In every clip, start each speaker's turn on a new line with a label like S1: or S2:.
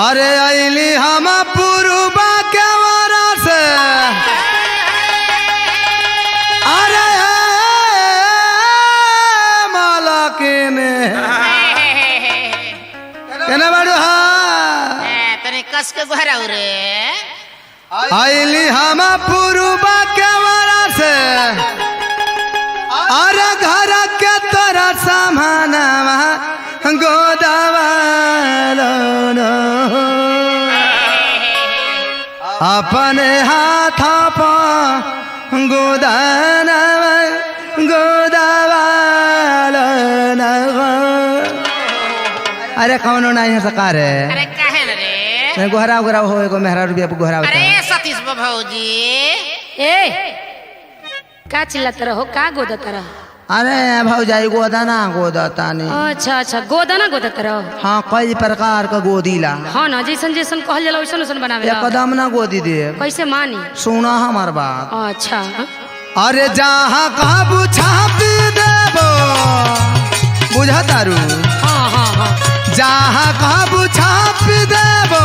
S1: अरे अली हम पुरुबा के वरा से अरे मालकिने केना बाड़ू हा
S2: तने कस के गोहरा रे
S1: अली हम पुरुबा के वरा से अरे घर के तोरा सामानवा गोदावालो अपने हाथ पर गोदानवा गोदावालो अरे कौनो नहीं सकार है
S2: अरे काहे न रे
S1: गोहरा गोहरा हो एगो मेहरा रुपया गोहरा
S2: अरे सतीश भौजी
S3: ए का चिल्लात रहो का गोदत रहो
S1: अरे भौजाई गोदाना गोदतानी
S3: अच्छा अच्छा गोदना गोदत रहो
S1: हाँ कई प्रकार का गोदीला
S3: हाँ ना जैसन जैसन कहल जाला वैसन वैसन बनावे
S1: एकदम ना गोदी दे
S3: कैसे मानी
S1: सुना हमार बात
S3: अच्छा
S1: अरे जहाँ काबू छाप देबो बुझा तारू
S3: हाँ हाँ हाँ
S1: जहाँ काबू छाप देबो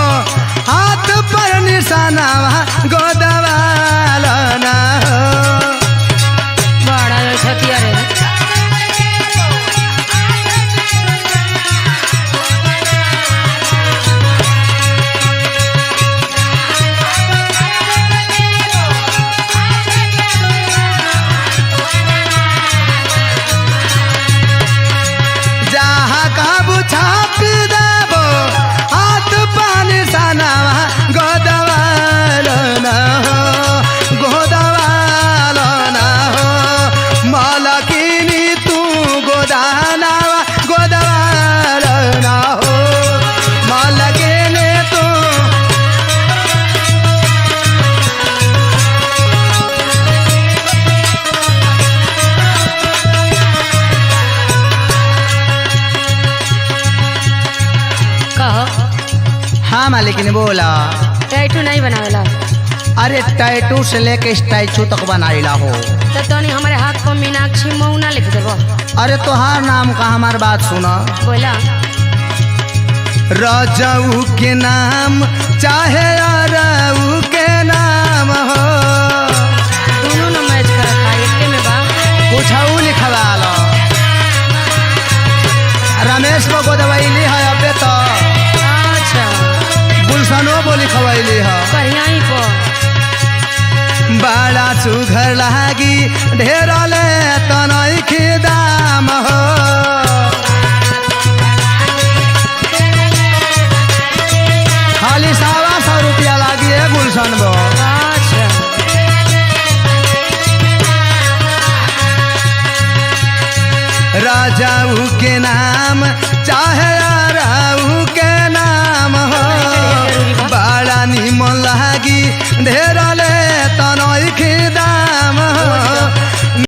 S1: हाथ पर निशाना गोदवाला ना
S3: बड़ा छतिया रे
S1: जहाँ काबू छाप देबो हाथ पानी साना गोदवालो ना हो गोदवालो ना हो मालकिनी तू गोदाना गोदवालो ना हो मालकिनी तू
S3: कहो
S1: हाँ मालिकिनी बोला
S3: टैटू नहीं बनावेला
S1: अरे टैटू से लेके स्टैचू तक बनाइला हो
S3: तो तनी हमारे हाथ पर मीनाक्षी मौना लिख देबो
S1: अरे तोहार नाम का हमार बात सुना
S3: बोला
S1: रजऊ के नाम चाहे अरऊ के नाम हो
S3: दोनों न मैच करता एक में बा
S1: कुछ लिखवा लो रमेश को गोदवैली है अबे तो
S3: अच्छा
S1: गुलशनो बोली खवैली है
S3: कहिया ही पो
S1: बड़ा सुघर लागी ढेर ले तनई के दाम हो खाली 125 रुपया लागी है गुलशन बो
S3: अच्छा
S1: राजाऊ के नाम चाहे राऊ